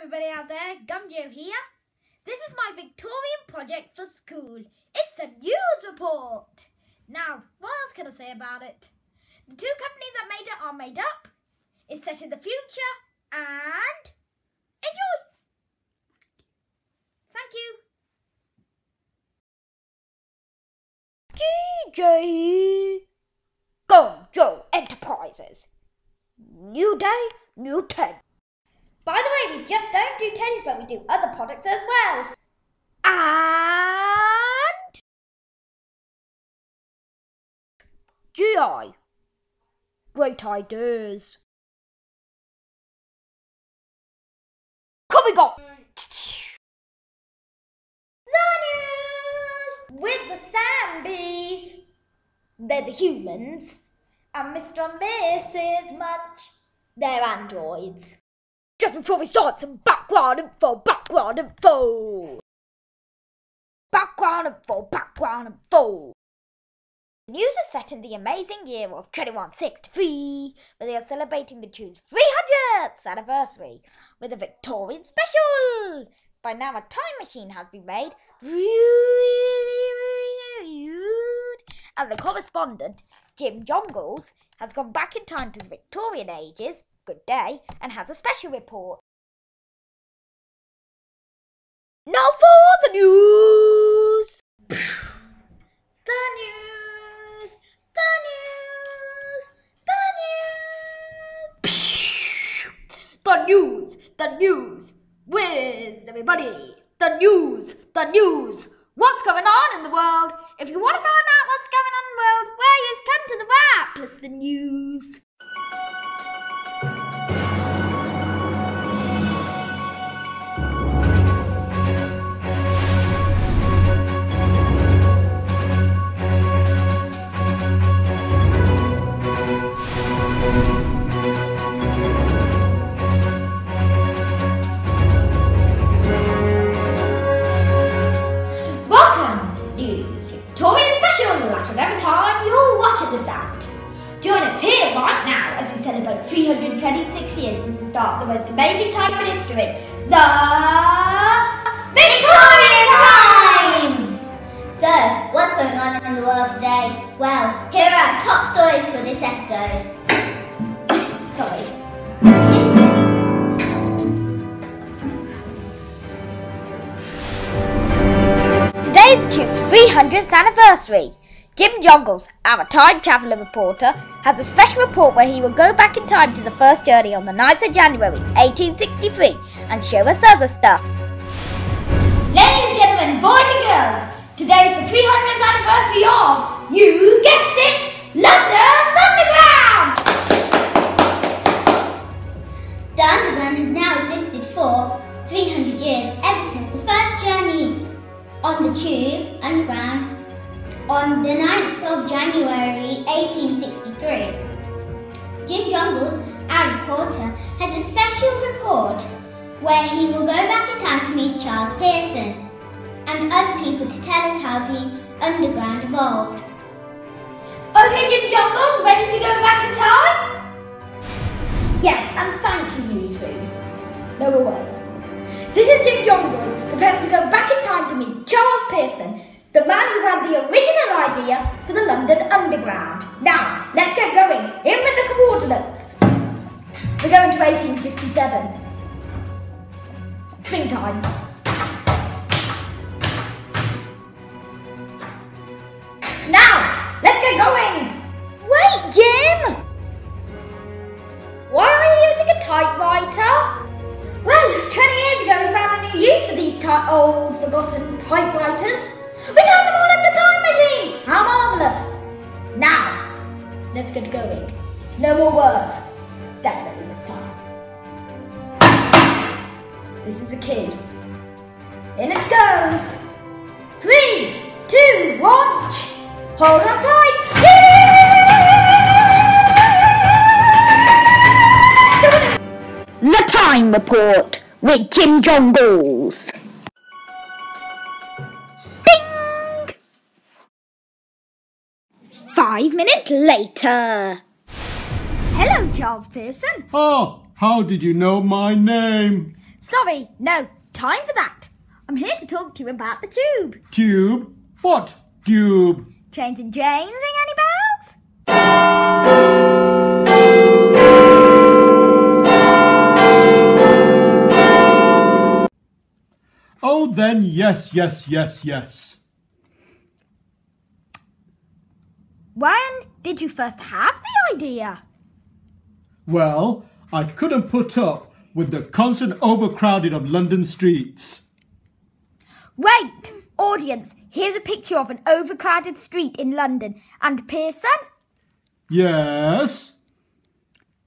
everybody out there, Gumjo here. This is my Victorian project for school. It's a news report. Now, what else can I say about it? The two companies that made it are made up. It's set in the future and enjoy. Thank you. DJ Gumjo Enterprises. New day, new tent. By the way, we just don't do teddies, but we do other products as well. And GI. Great ideas. Coming up. The news with the Zambies. They're the humans. And Mr. and Mrs. Munch, they're androids. Just before we start, some background info. The news is set in the amazing year of 2163, where they are celebrating the tune's 300th anniversary with a Victorian special. By now, a time machine has been made, and the correspondent, Jim Jongles, has gone back in time to the Victorian ages. Good day, and has a special report. Now for the news! The news with everybody. The news. What's going on in the world? If you want to find out what's going on in the world, well, you just come to the right, plus the news. Every time you're watching this act. Join us here right now as we celebrate 326 years since the start of the most amazing time in history, the Victorian times! So, what's going on in the world today? Well, here are our top stories for this episode. Sorry. Today is the tune's 300th anniversary. Jim Jongles, our time traveller reporter, has a special report where he will go back in time to the first journey on the 9th of January 1863 and show us other stuff. Ladies and gentlemen, boys and girls, today is the 300th anniversary of, you guessed it, London's Underground! The Underground has now existed for 300 years, ever since the first journey on the tube Underground on the 9th of January 1863. Jim Jongles, our reporter, has a special report where he will go back in time to meet Charles Pearson and other people to tell us how the Underground evolved. Okay, Jim Jongles, ready to go back in time? Yes, and thank you, Newsroom. No more words. This is Jim Jongles, preparing to go back in time to meet Charles Pearson, the man who had the original idea for the London Underground. Now, let's get going. In with the coordinates. We're going to 1857. Spring time. Now, let's get going. Wait, Jim! Why are you using a typewriter? Well, 20 years ago we found a new use for these old, forgotten typewriters. We turned them all into time machines! How marvellous! Now, let's get going. No more words. Definitely this time. This is a key. In it goes. 3, 2, 1. Hold on tight. The Time Report with Jim Jongles. 5 minutes later. Hello, Charles Pearson. Oh, how did you know my name? Sorry, no, time for that. I'm here to talk to you about the tube. Tube? What tube? Trains and trains, ring any bells? Oh, then yes. When did you first have the idea? Well, I couldn't put up with the constant overcrowding of London streets. Wait! Audience, here's a picture of an overcrowded street in London and Pearson. Yes?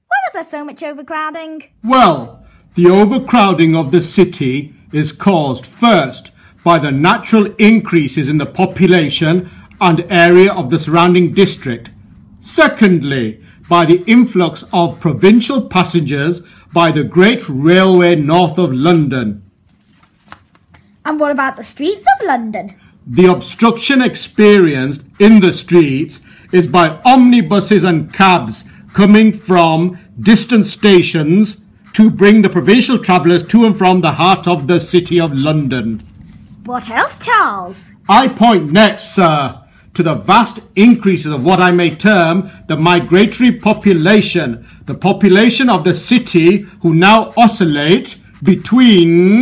Why was there so much overcrowding? Well, the overcrowding of the city is caused first by the natural increases in the population and area of the surrounding district. Secondly, by the influx of provincial passengers by the great railway north of London. And what about the streets of London? The obstruction experienced in the streets is by omnibuses and cabs coming from distant stations to bring the provincial travellers to and from the heart of the City of London. What else, Charles? I point next, sir, to the vast increases of what I may term the migratory population, the population of the city who now oscillate between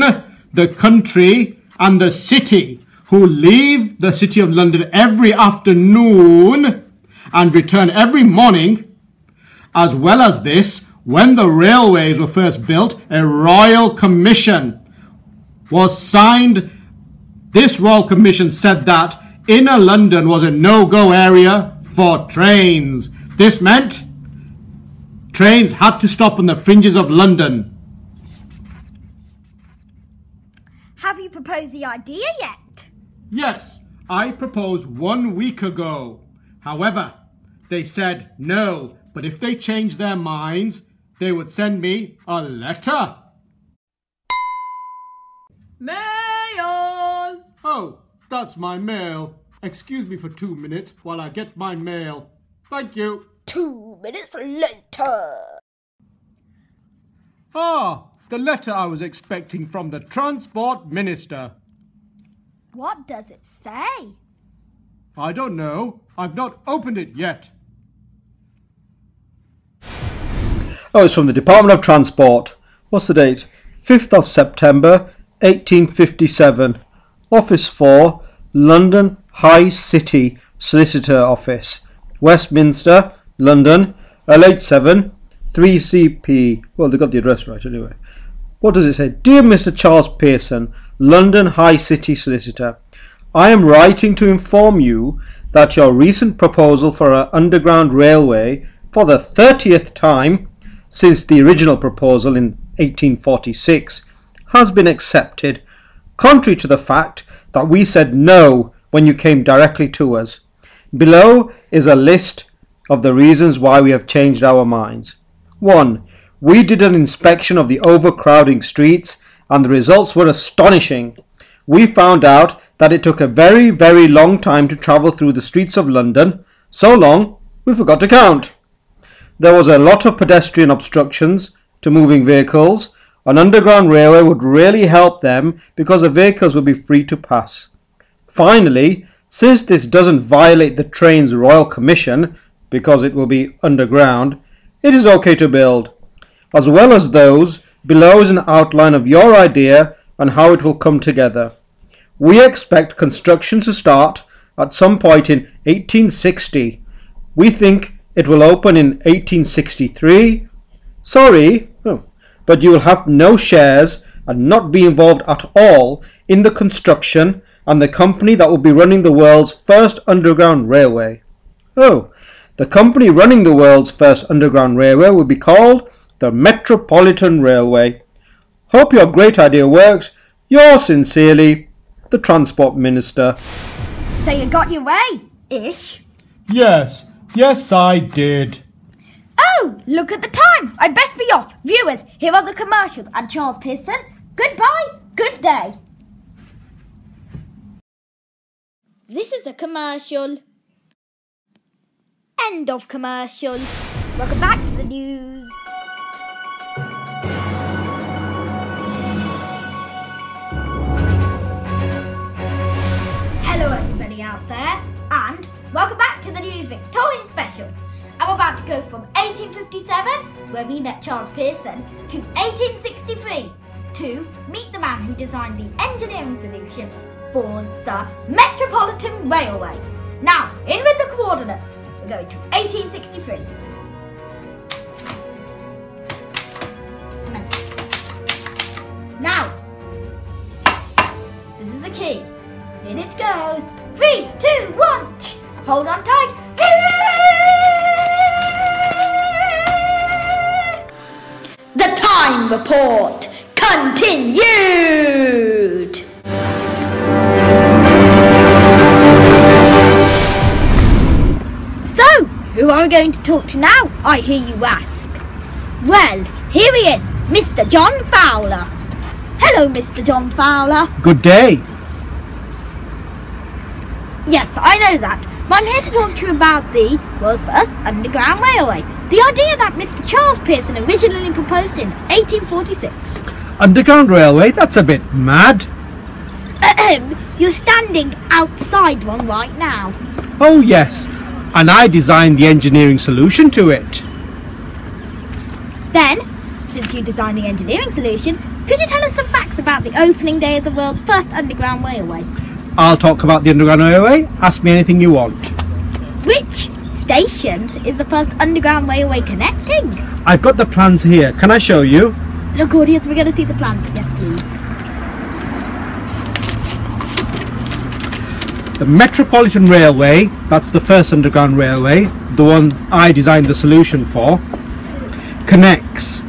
the country and the city, who leave the City of London every afternoon and return every morning. As well as this, when the railways were first built, a royal commission was signed. This royal commission said that inner London was a no-go area for trains. This meant trains had to stop on the fringes of London. Have you proposed the idea yet? Yes, I proposed 1 week ago. However, they said no, but if they changed their minds, they would send me a letter. Mail! Oh, that's my mail. Excuse me for 2 minutes while I get my mail. Thank you. 2 minutes later. Ah, the letter I was expecting from the Transport Minister. What does it say? I don't know. I've not opened it yet. Oh, it's from the Department of Transport. What's the date? 5th of September, 1857. Office 4, London High City Solicitor Office, Westminster, London, LH7, 3CP. Well, they got the address right anyway. What does it say? Dear Mr. Charles Pearson, London High City Solicitor, I am writing to inform you that your recent proposal for an underground railway for the 30th time since the original proposal in 1846 has been accepted, contrary to the fact that we said no when you came directly to us. Below is a list of the reasons why we have changed our minds. 1. We did an inspection of the overcrowding streets and the results were astonishing. We found out that it took a very, very long time to travel through the streets of London, so long we forgot to count. There was a lot of pedestrian obstructions to moving vehicles. An underground railway would really help them because the vehicles would be free to pass. Finally, since this doesn't violate the train's royal commission because it will be underground, it is okay to build. As well as those, below is an outline of your idea and how it will come together. We expect construction to start at some point in 1860. We think it will open in 1863. Sorry, but you will have no shares and not be involved at all in the construction and the company that will be running the world's first underground railway. Oh, the company running the world's first underground railway will be called the Metropolitan Railway. Hope your great idea works. Yours sincerely, the Transport Minister. So you got your way, ish? Yes, I did. Oh, look at the time. I'd best be off. Viewers, here are the commercials. And Charles Pearson, goodbye, good day. This is a commercial. End of commercial. Welcome back to the news. where we met Charles Pearson, to 1863 to meet the man who designed the engineering solution for the Metropolitan Railway. Now, in with the coordinates. We're going to 1863. Now, this is the key. In it goes. 3, 2, 1. Hold on tight. The time report continued. So, who are we going to talk to now, I hear you ask? Well, here he is, Mr. John Fowler. Hello, Mr. John Fowler. Good day. Yes, I know that. But I'm here to talk to you about the world's first underground railway. The idea that Mr. Charles Pearson originally proposed in 1846. Underground railway? That's a bit mad. You're standing outside one right now. Oh yes, and I designed the engineering solution to it. Then, since you designed the engineering solution, could you tell us some facts about the opening day of the world's first underground railway? I'll talk about the underground railway. Ask me anything you want. Which stations is the first underground railway connecting? I've got the plans here. Can I show you? Look, audience, we're going to see the plans. Yes, please. The Metropolitan Railway, that's the first underground railway, the one I designed the solution for, connects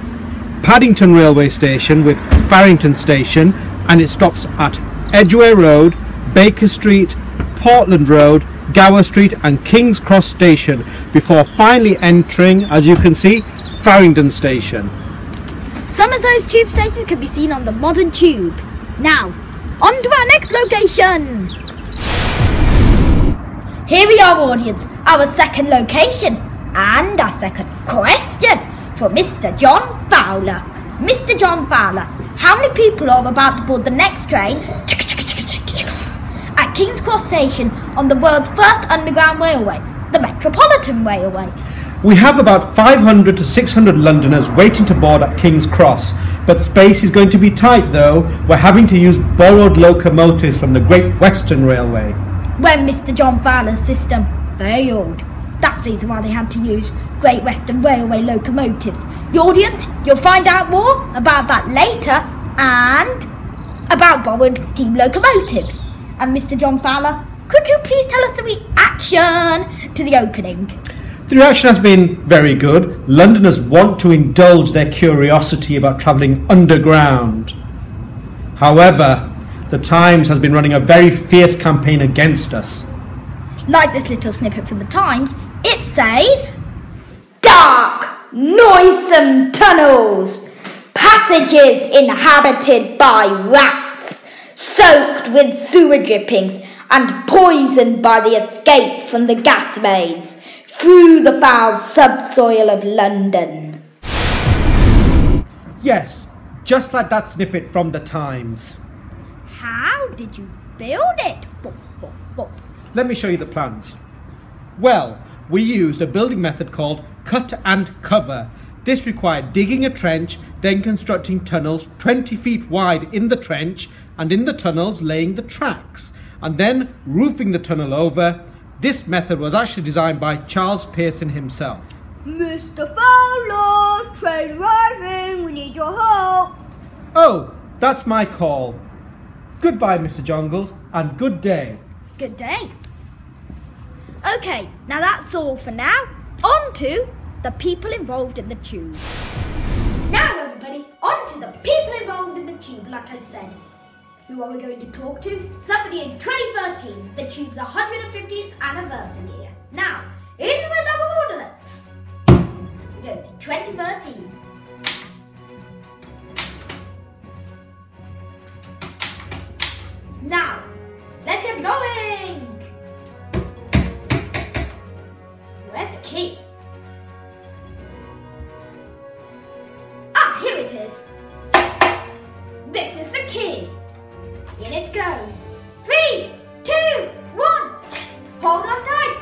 Paddington Railway Station with Farrington Station, and it stops at Edgware Road, Baker Street, Portland Road, Gower Street and King's Cross Station before finally entering, as you can see, Farrington Station. Some of those tube stations can be seen on the modern tube. Now, on to our next location. Here we are, audience, our second location and our second question for Mr. John Fowler. Mr. John Fowler, how many people are about to board the next train at King's Cross Station on the world's first underground railway, the Metropolitan Railway? We have about 500 to 600 Londoners waiting to board at King's Cross, but space is going to be tight though. We're having to use borrowed locomotives from the Great Western Railway. When Mr. John Fowler's system failed. That's the reason why they had to use Great Western Railway locomotives. The audience, you'll find out more about that later, and about borrowed steam locomotives. And Mr. John Fowler, could you please tell us the reaction to the opening? The reaction has been very good. Londoners want to indulge their curiosity about travelling underground. However, the Times has been running a very fierce campaign against us. Like this little snippet from the Times, it says, dark, noisome tunnels, passages inhabited by rats, soaked with sewer drippings and poisoned by the escape from the gas mains, through the foul subsoil of London. Yes, just like that snippet from the Times. How did you build it? Let me show you the plans. Well, we used a building method called cut and cover. This required digging a trench, then constructing tunnels 20 feet wide in the trench, and in the tunnels laying the tracks, and then roofing the tunnel over. This method was actually designed by Charles Pearson himself. Mr. Fowler, train arriving, we need your help. Oh, that's my call. Goodbye, Mr. Jongles, and good day. Good day. Okay, now that's all for now. On to the people involved in the tube. Now everybody, on to the people involved in the tube, like I said. Who are we going to talk to? Somebody in 2013, the tube's 150th anniversary year. Now, in with our coordinates. We're going to 2013. Now, let's get going! Where's the key? Ah, here it is. This is the key. In it goes. 3, 2, 1. Hold on tight.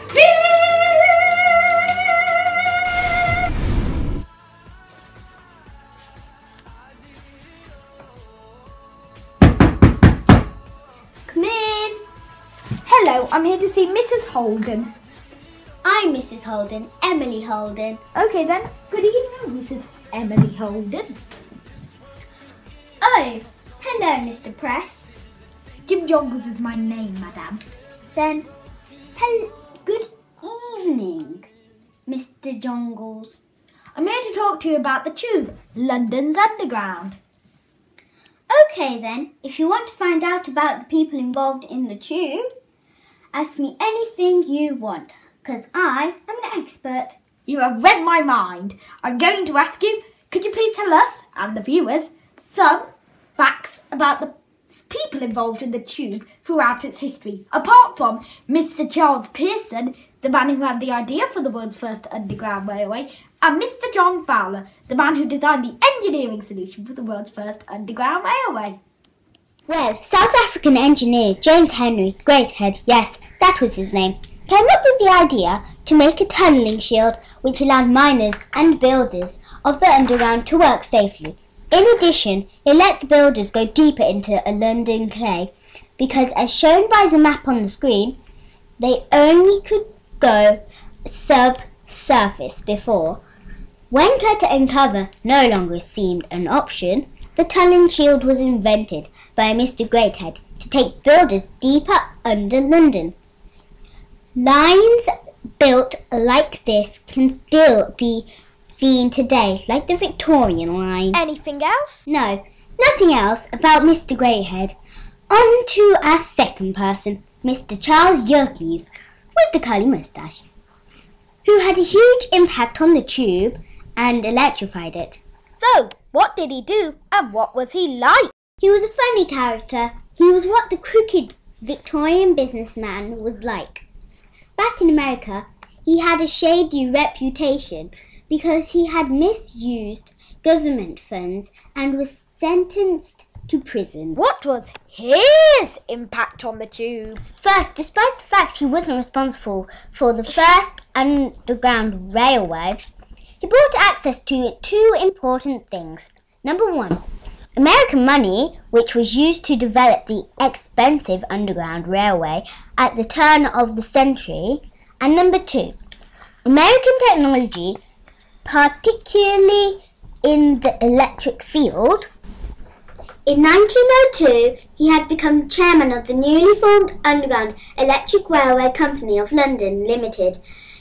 Hello, I'm here to see Mrs. Holden. I'm Mrs. Holden, Emily Holden. Okay then, good evening, Mrs. Emily Holden. Oh, hello, Mr. Press. Jim Jongles is my name, madam. Then, good evening, Mr. Jongles. I'm here to talk to you about the Tube, London's Underground. Okay then, if you want to find out about the people involved in the Tube, ask me anything you want, because I am an expert. You have read my mind. I'm going to ask you, could you please tell us, and the viewers, some facts about the people involved in the Tube throughout its history, apart from Mr. Charles Pearson, the man who had the idea for the world's first underground railway, and Mr. John Fowler, the man who designed the engineering solution for the world's first underground railway. Well, South African engineer James Henry Greathead, yes, that was his name, came up with the idea to make a tunnelling shield which allowed miners and builders of the underground to work safely. In addition, it let the builders go deeper into a London clay because, as shown by the map on the screen, they only could go subsurface before. When gutter and cover no longer seemed an option, the tunnelling shield was invented by Mr. Greathead to take builders deeper under London. Lines built like this can still be seen today, like the Victorian line. Anything else? No, nothing else about Mr. Greathead. On to our second person, Mr. Charles Yerkes, with the curly moustache, who had a huge impact on the Tube and electrified it. So, what did he do and what was he like? He was a funny character. He was what the crooked Victorian businessman was like. Back in America, he had a shady reputation because he had misused government funds and was sentenced to prison. What was his impact on the Tube? First, despite the fact he wasn't responsible for the first underground railway, he brought access to two important things. Number one, American money, which was used to develop the expensive underground railway at the turn of the century. And number two, American technology, particularly in the electric field. In 1902, he had become chairman of the newly formed Underground Electric Railway Company of London Limited.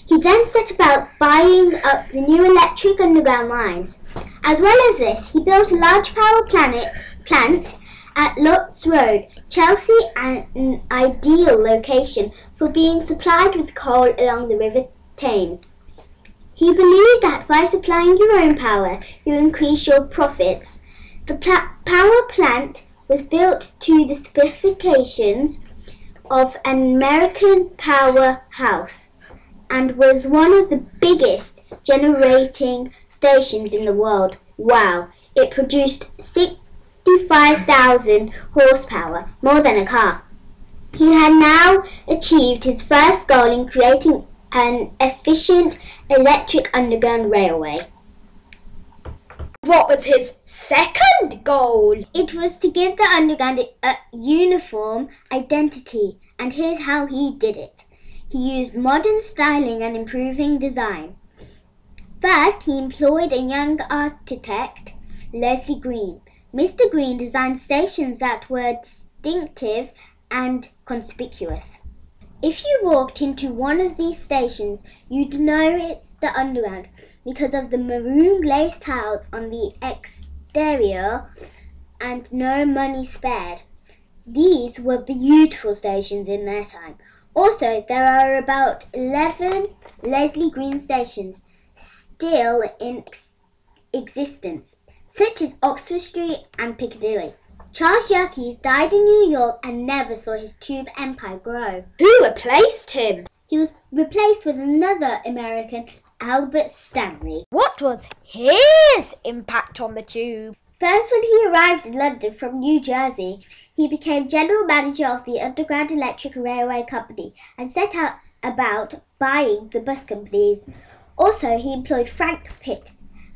He then set about buying up the new electric underground lines. As well as this, he built a large power plant at Lotts Road, Chelsea, an ideal location for being supplied with coal along the River Thames. He believed that by supplying your own power, you increase your profits. The power plant was built to the specifications of an American powerhouse and was one of the biggest generating stations in the world. Wow, it produced 65,000 horsepower, more than a car. He had now achieved his first goal in creating an efficient electric underground railway. What was his second goal? It was to give the underground a uniform identity, and here's how he did it. He used modern styling and improving design. First, he employed a young architect, Leslie Green. Mr. Green designed stations that were distinctive and conspicuous. If you walked into one of these stations, you'd know it's the underground because of the maroon glazed tiles on the exterior and no money spared. These were beautiful stations in their time. Also, there are about 11 Leslie Green stations still in existence, such as Oxford Street and Piccadilly. Charles Yerkes died in New York and never saw his tube empire grow. Who replaced him? He was replaced with another American, Albert Stanley. What was his impact on the Tube? First, when he arrived in London from New Jersey, he became general manager of the Underground Electric Railway Company and set out about buying the bus companies. Also, he employed Frank Pitt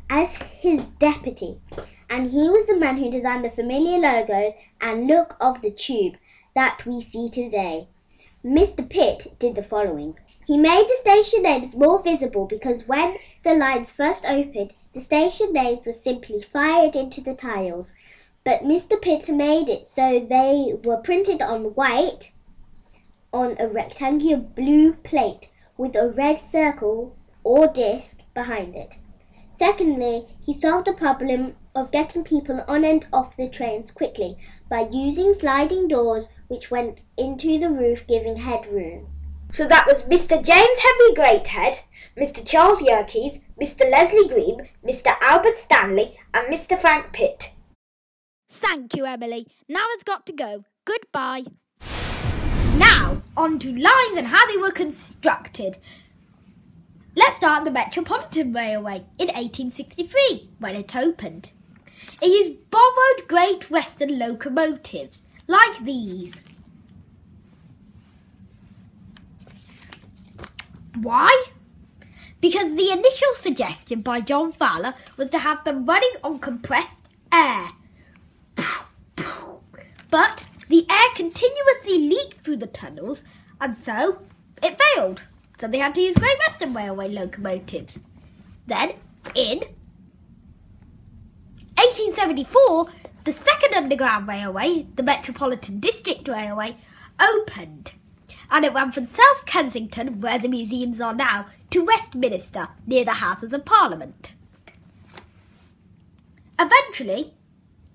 as his deputy, and he was the man who designed the familiar logos and look of the Tube that we see today. Mr. Pitt did the following. He made the station names more visible because when the lines first opened, the station names were simply fired into the tiles. But Mr. Pitt made it so they were printed on white on a rectangular blue plate with a red circle or disc behind it. Secondly, he solved the problem of getting people on and off the trains quickly by using sliding doors which went into the roof, giving headroom. So that was Mr. James Henry Greathead, Mr. Charles Yerkes, Mr. Leslie Green, Mr. Albert Stanley and Mr. Frank Pitt. Thank you, Emily. Now it's got to go. Goodbye. Now, on to lines and how they were constructed. Let's start the Metropolitan Railway in 1863, when it opened. It used borrowed Great Western locomotives, like these. Why? Because the initial suggestion by John Fowler was to have them running on compressed air. But the air continuously leaked through the tunnels, and so it failed. So they had to use Great Western Railway locomotives. Then, in 1874, the second underground railway, the Metropolitan District Railway, opened. And it ran from South Kensington, where the museums are now, to Westminster, near the Houses of Parliament. Eventually,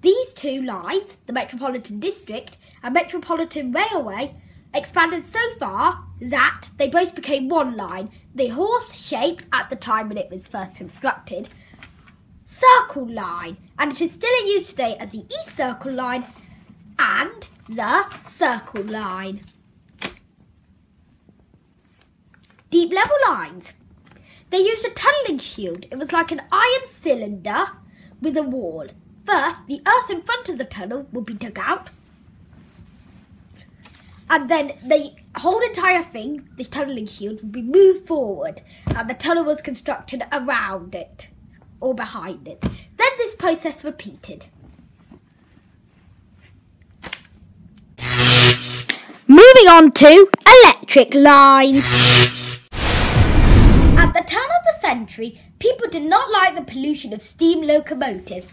these two lines, the Metropolitan District and Metropolitan Railway, expanded so far that they both became one line, the horse-shaped, at the time when it was first constructed, Circle Line, and it is still in use today as the East Circle Line and the Circle Line. Deep level lines. They used a tunnelling shield. It was like an iron cylinder with a wall. First, the earth in front of the tunnel would be dug out, and then the whole entire thing, the tunnelling shield, would be moved forward, and the tunnel was constructed around it, or behind it. Then this process repeated. Moving on to electric lines. At the turn of the century, people did not like the pollution of steam locomotives.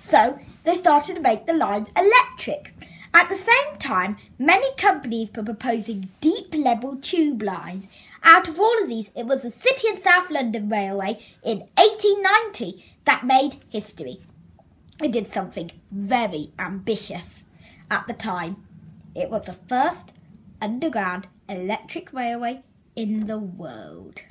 So they started to make the lines electric. At the same time, many companies were proposing deep-level tube lines. Out of all of these, it was the City and South London Railway in 1890 that made history. It did something very ambitious at the time. It was the first underground electric railway in the world.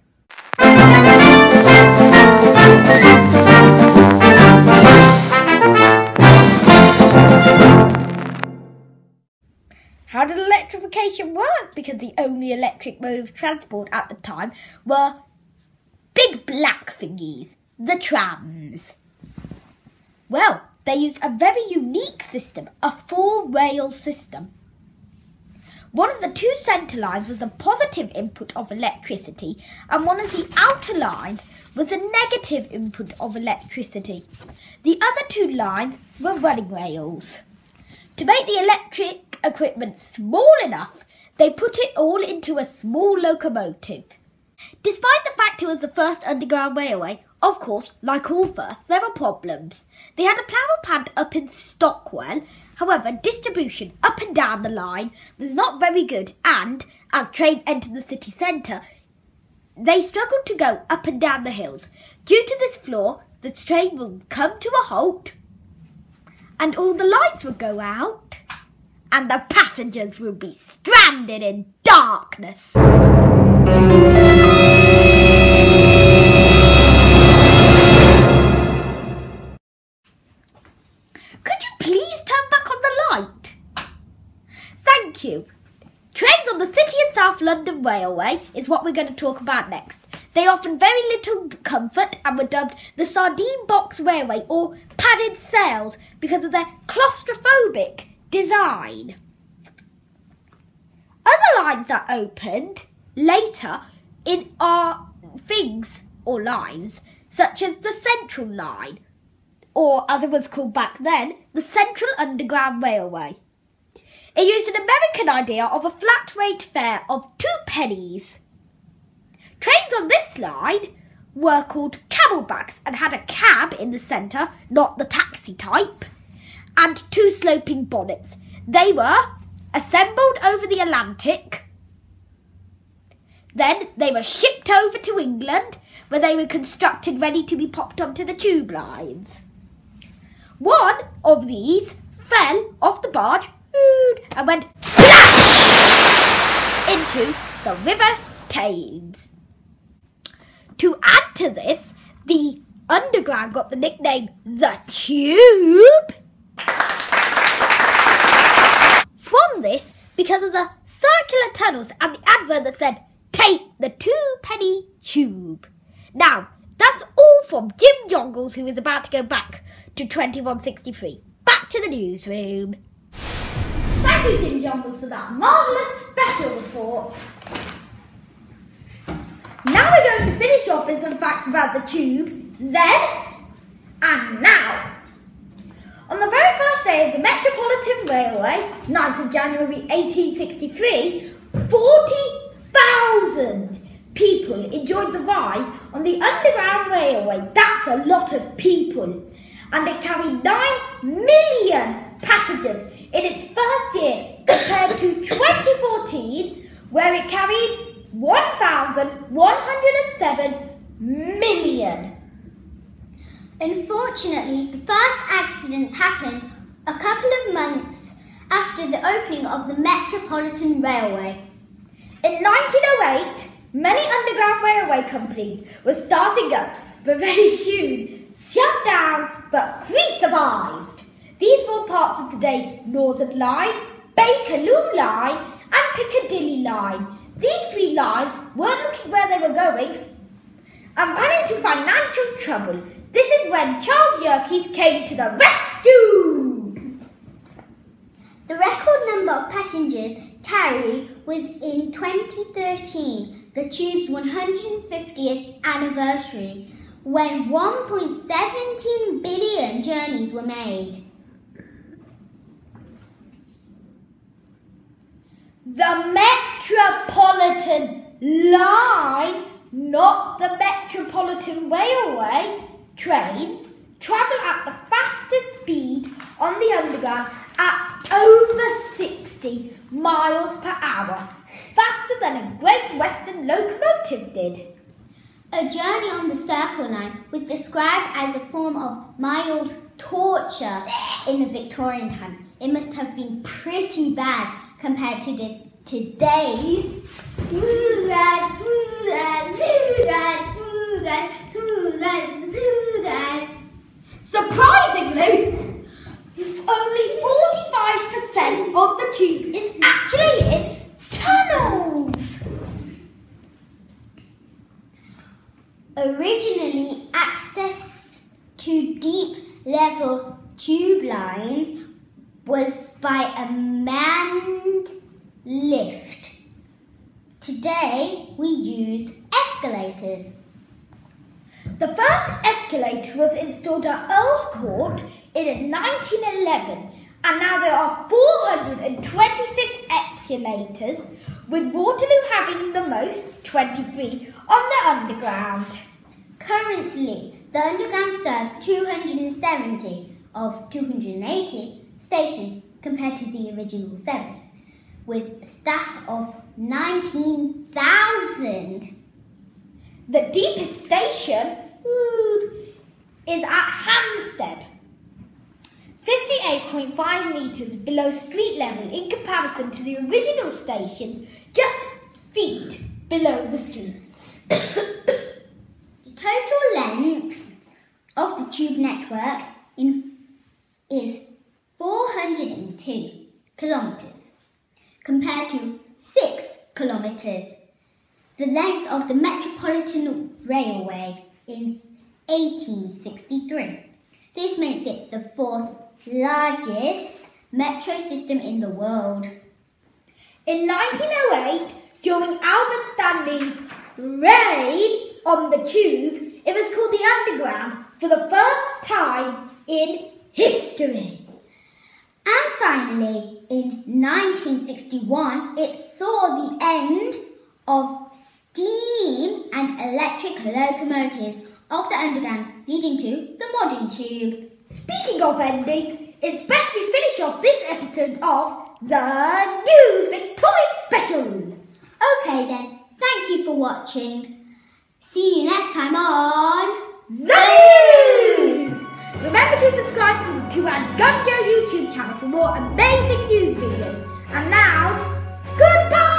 How did electrification work? Because the only electric mode of transport at the time were big black thingies, the trams. Well, they used a very unique system, a four-rail system. One of the two centre lines was a positive input of electricity, and one of the outer lines was a negative input of electricity. The other two lines were running rails. To make the electric equipment small enough, they put it all into a small locomotive. Despite the fact it was the first underground railway, of course, like all firsts, there were problems. They had a plough plant up in Stockwell. However, distribution up and down the line was not very good, and as trains entered the city centre, they struggled to go up and down the hills. Due to this flaw, the train would come to a halt, and all the lights would go out, and the passengers would be stranded in darkness. Could you please turn back on the light? Thank you. Trains on the City and South London Railway is what we're going to talk about next. They offered very little comfort and were dubbed the Sardine Box Railway or padded sails because of their claustrophobic design. Other lines that opened later are things or lines such as the Central Line, or as it was called back then, the Central Underground Railway. It used an American idea of a flat rate fare of 2 pennies. Trains on this line were called camelbacks and had a cab in the centre, not the taxi type, and 2 sloping bonnets. They were assembled over the Atlantic. Then they were shipped over to England, where they were constructed ready to be popped onto the tube lines. One of these fell off the barge and went splash into the River Thames. To add to this, the Underground got the nickname the Tube from this because of the circular tunnels and the advert that said, "Take the 2-penny tube." Now, that's all from Jim Jongles, who is about to go back to 2163. Back to the newsroom. Thank you, Jim Jongles, for that marvellous special report. Now we're going to finish off with some facts about the tube, then and now. On the very first day of the Metropolitan Railway, 9th of January 1863, 40,000 people enjoyed the ride on the Underground Railway. That's a lot of people. And it carried 9 million passengers in its first year, compared to 2014, where it carried 1,107 million. Unfortunately, the first accidents happened a couple of months after the opening of the Metropolitan Railway. In 1908, many underground railway companies were starting up, but very soon shut down, but 3 survived. These were parts of today's Northern Line, Bakerloo Line and Piccadilly Line. These 3 lines weren't looking where they were going and ran into financial trouble. This is when Charles Yerkes came to the rescue. The record number of passengers carried was in 2013, the tube's 150th anniversary, when 1.17 billion journeys were made. The Metropolitan Line, not the Metropolitan Railway, trains travel at the fastest speed on the Underground at over 60 miles per hour, faster than a Great Western locomotive did. A journey on the Circle Line was described as a form of mild torture in the Victorian times. It must have been pretty bad compared to today's smooth ride, smooth ride, smooth ride, smooth ride, smooth ride, smooth ride. Surprisingly, only 45% of the tube is actually in tunnels. Originally, access to deep level tube lines was by a manned lift. Today, we use escalators. The first escalator was installed at Earl's Court in 1911, and now there are 426 escalators, with Waterloo having the most, 23, on the Underground. Currently, the Underground serves 270 of 280 stations compared to the original 7, with staff of 19,000. The deepest station is at Hampstead, 58.5 metres below street level in comparison to the original stations, just feet below the streets. The total length of the tube network is 402 kilometres compared to 6 kilometres. The length of the Metropolitan Railway in 1863. This makes it the 4th largest metro system in the world. In 1908, during Albert Stanley's reign on the tube, it was called the Underground for the first time in history. And finally, in 1961, it saw the end of steam and electric locomotives of the underground, leading to the modern tube. Speaking of endings, it's best we finish off this episode of the News Victorian Special. Okay then, thank you for watching. See you next time on The News! Remember to subscribe to our Gunjo YouTube channel for more amazing news videos. And now, goodbye!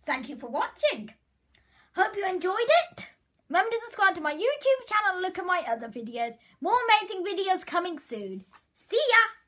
Thank you for watching. Hope you enjoyed it. Remember to subscribe to my YouTube channel and look at my other videos. More amazing videos coming soon. See ya!